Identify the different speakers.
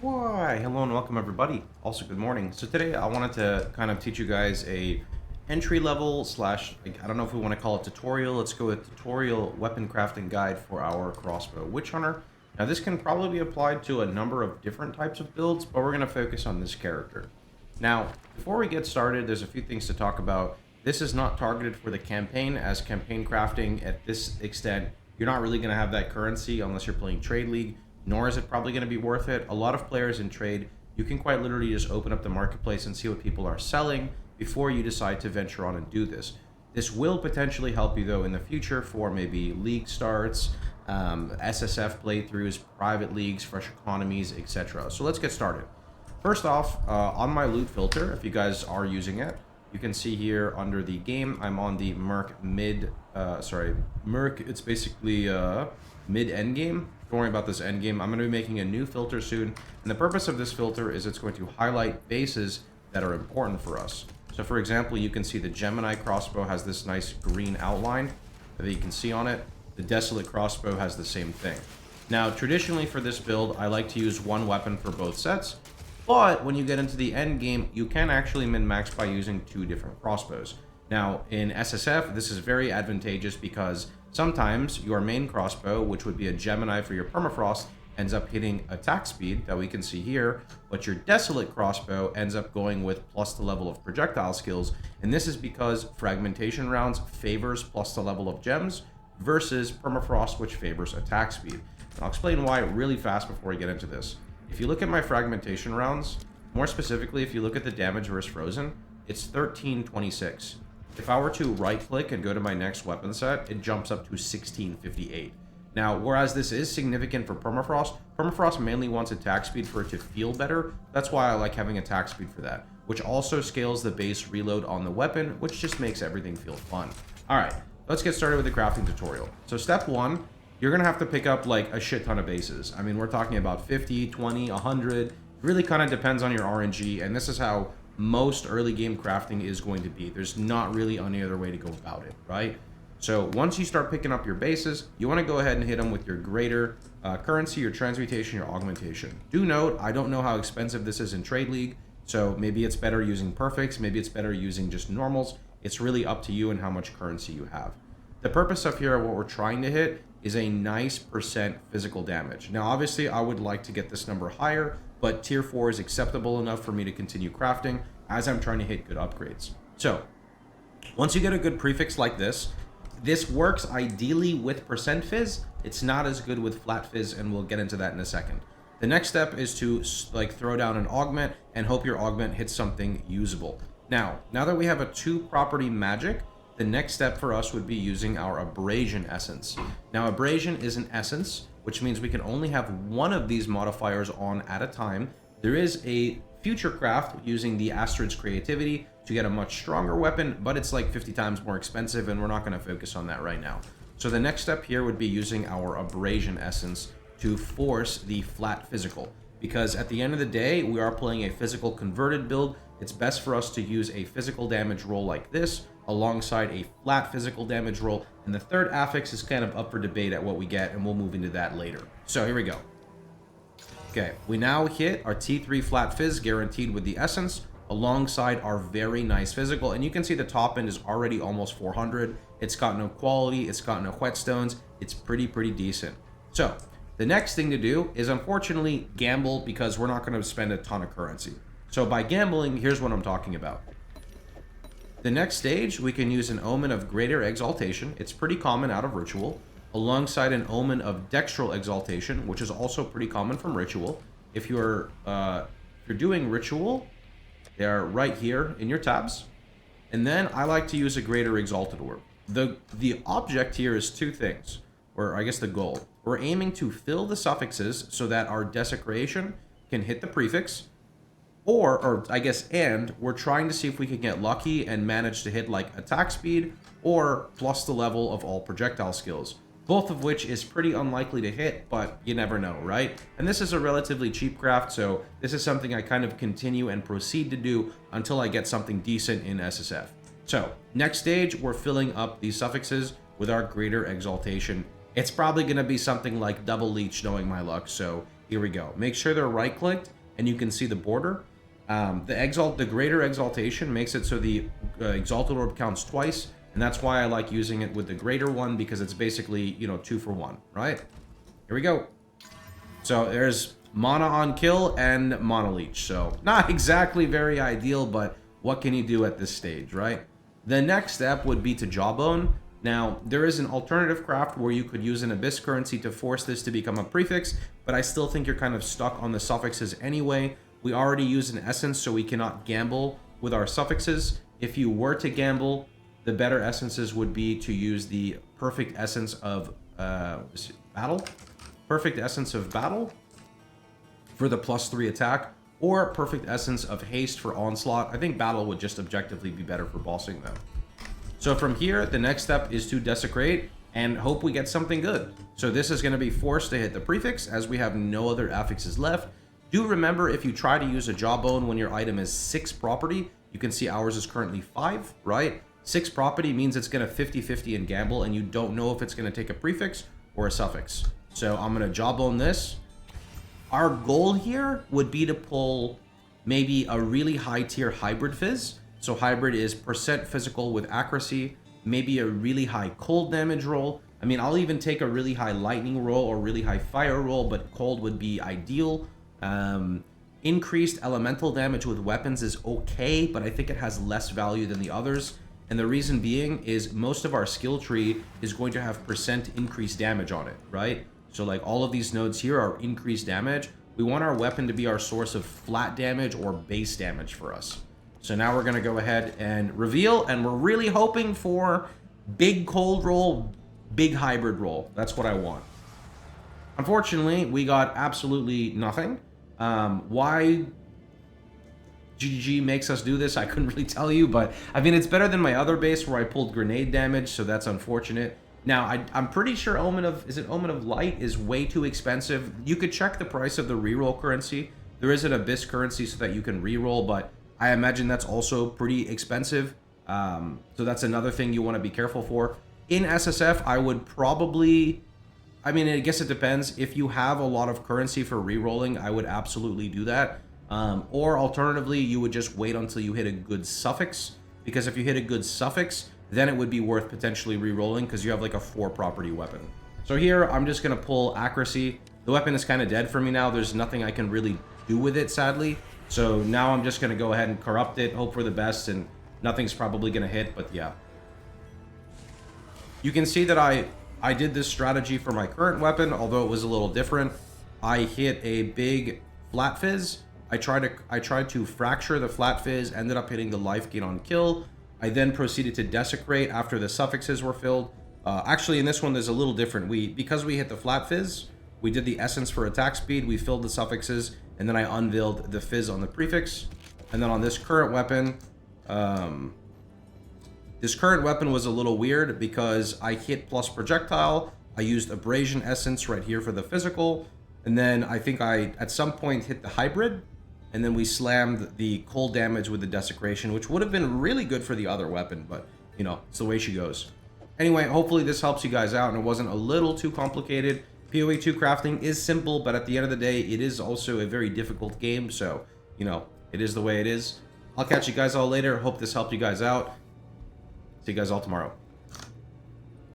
Speaker 1: Why, hello and welcome everybody. Also, good morning. So today I wanted to kind of teach you guys a entry level slash, like, I don't know if we want to call it tutorial. Let's go with tutorial weapon crafting guide for our crossbow Witchhunter. Now this can probably be applied to a number of different types of builds, but we're going to focus on this character. Now, before we get started, there's a few things to talk about. This is not targeted for the campaign, as campaign crafting at this extent, you're not really going to have that currency unless you're playing Trade League, nor is it probably going to be worth it. A lot of players in Trade, you can quite literally just open up the marketplace and see what people are selling before you decide to venture on and do this. This will potentially help you, though, in the future for maybe league starts, SSF playthroughs, private leagues, fresh economies, etc. So let's get started. First off, on my loot filter, if you guys are using it, you can see here under the game, I'm on the Merc Merc, it's basically mid-end game. Don't worry about this end game. I'm going to be making a new filter soon, and the purpose of this filter is it's going to highlight bases that are important for us. So for example, you can see the Gemini crossbow has this nice green outline that you can see on it. The Desolate crossbow has the same thing. Now, traditionally for this build, I like to use one weapon for both sets, but when you get into the end game, you can actually min-max by using two different crossbows. Now, in SSF, this is very advantageous because sometimes your main crossbow, which would be a Gemini for your Permafrost, ends up hitting attack speed that we can see here, but your Desolate crossbow ends up going with plus the level of projectile skills, and this is because fragmentation rounds favors plus the level of gems versus Permafrost, which favors attack speed. And I'll explain why really fast before we get into this. If you look at my fragmentation rounds, more specifically if you look at the damage versus frozen, it's 1326. If I were to right click and go to my next weapon set, it jumps up to 1658. Now, whereas this is significant for Permafrost, Permafrost mainly wants attack speed for it to feel better. That's why I like having attack speed for that, which also scales the base reload on the weapon, which just makes everything feel fun. All right, let's get started with the crafting tutorial. So step one, you're going to have to pick up like a shit ton of bases. I mean, we're talking about 50, 20, 100. It really kind of depends on your RNG, and this is how most early game crafting is going to be. There's not really any other way to go about it, right? So once you start picking up your bases, you want to go ahead and hit them with your greater currency, your transmutation, your augmentation. Do note, I don't know how expensive this is in Trade League, so maybe it's better using perfects, maybe it's better using just normals. It's really up to you and how much currency you have. The purpose of here, what we're trying to hit is a nice % physical damage. Now, obviously, I would like to get this number higher, but tier 4 is acceptable enough for me to continue crafting as I'm trying to hit good upgrades. So once you get a good prefix like this, this works ideally with % fizz. It's not as good with flat fizz, and we'll get into that in a second. The next step is to like throw down an augment and hope your augment hits something usable. Now that we have a 2 property magic, the next step for us would be using our abrasion essence. Now, abrasion is an essence, which means we can only have one of these modifiers on at a time. There is a future craft using the Astrid's creativity to get a much stronger weapon, but it's like 50 times more expensive, and we're not going to focus on that right now. So the next step here would be using our abrasion essence to force the flat physical, because at the end of the day, we are playing a physical converted build. It's best for us to use a physical damage roll like this alongside a flat physical damage roll, and the third affix is kind of up for debate at what we get, and we'll move into that later. So here we go. Okay, we now hit our T3 flat fizz guaranteed with the essence alongside our very nice physical, and you can see the top end is already almost 400. It's got no quality, it's got no whetstones. It's pretty decent. So the next thing to do is unfortunately gamble, because we're not going to spend a ton of currency. So by gambling, here's what I'm talking about. The next stage, we can use an Omen of Greater Exaltation. It's pretty common out of Ritual, alongside an Omen of Dextral Exaltation, which is also pretty common from Ritual. If you're doing Ritual, they're right here in your tabs. And then I like to use a Greater Exalted Orb. The object here is 2 things, or I guess the goal. We're aiming to fill the suffixes so that our Desecration can hit the prefix, or I guess, and we're trying to see if we can get lucky and manage to hit like attack speed or plus the level of all projectile skills. Both of which is pretty unlikely to hit, but you never know, right? And this is a relatively cheap craft, so this is something I kind of continue and proceed to do until I get something decent in SSF. So, next stage, we're filling up these suffixes with our Greater Exaltation. It's probably going to be something like double leech, knowing my luck, so Here we go. Make sure they're right-clicked, and you can see the border. The greater exaltation makes it so the exalted orb counts twice, and that's why I like using it with the greater one, because it's basically, you know, 2 for 1, right? Here we go. So there's mana on kill and mana leech. So not exactly very ideal, but what can you do at this stage, right? The next step would be to Jawbone. Now, there is an alternative craft where you could use an Abyss currency to force this to become a prefix, but I still think you're kind of stuck on the suffixes anyway. We already use an essence, so we cannot gamble with our suffixes. If you were to gamble, the better essences would be to use the perfect essence of battle. Perfect essence of battle for the +3 attack, or perfect essence of haste for onslaught. I think battle would just objectively be better for bossing though. So from here, the next step is to desecrate and hope we get something good. So this is going to be forced to hit the prefix, as we have no other affixes left. Do remember, if you try to use a Jawbone when your item is 6 property, you can see ours is currently 5, right? 6 property means it's going to 50-50 in gamble, and you don't know if it's going to take a prefix or a suffix. So I'm going to Jawbone this. Our goal here would be to pull maybe a really high tier hybrid fizz. So hybrid is % physical with accuracy, maybe a really high cold damage roll. I mean, I'll even take a really high lightning roll or really high fire roll, but cold would be ideal. Increased elemental damage with weapons is okay, but I think it has less value than the others. And the reason being is most of our skill tree is going to have % increased damage on it, right? So like all of these nodes here are increased damage. We want our weapon to be our source of flat damage or base damage for us. So now we're going to go ahead and reveal, and we're really hoping for big cold roll, big hybrid roll. That's what I want. Unfortunately, we got absolutely nothing. Why GG makes us do this, I couldn't really tell you, but I mean, it's better than my other base where I pulled grenade damage, so that's unfortunate. Now, I'm pretty sure Omen of Light is way too expensive. You could check the price of the reroll currency. There is an Abyss currency so that you can reroll, but I imagine that's also pretty expensive. So that's another thing you want to be careful for. In SSF, I would probably... I mean, I guess it depends. If you have a lot of currency for rerolling, I would absolutely do that. Or alternatively, you would just wait until you hit a good suffix. Because if you hit a good suffix, then it would be worth potentially re-rolling because you have like a 4 property weapon. So here, I'm just going to pull accuracy. The weapon is kind of dead for me now. There's nothing I can really do with it, sadly. So now I'm just going to go ahead and corrupt it, hope for the best, and nothing's probably going to hit, but yeah. You can see that I did this strategy for my current weapon, although it was a little different. I hit a big flat fizz. I tried to fracture the flat fizz, ended up hitting the life gain on kill. I then proceeded to desecrate after the suffixes were filled. Actually, in this one, there's a little different. Because we hit the flat fizz, we did the essence for attack speed, we filled the suffixes, and then I unveiled the fizz on the prefix. And then on this current weapon, was a little weird because I hit plus projectile. I used abrasion essence right here for the physical. And then I think I, at some point, hit the hybrid. And then we slammed the cold damage with the desecration, which would have been really good for the other weapon, but, you know, it's the way she goes. Anyway, hopefully this helps you guys out and it wasn't a little too complicated. POE2 crafting is simple, but at the end of the day, it is also a very difficult game, so, you know, it is the way it is. I'll catch you guys all later. Hope this helped you guys out. See you guys all tomorrow.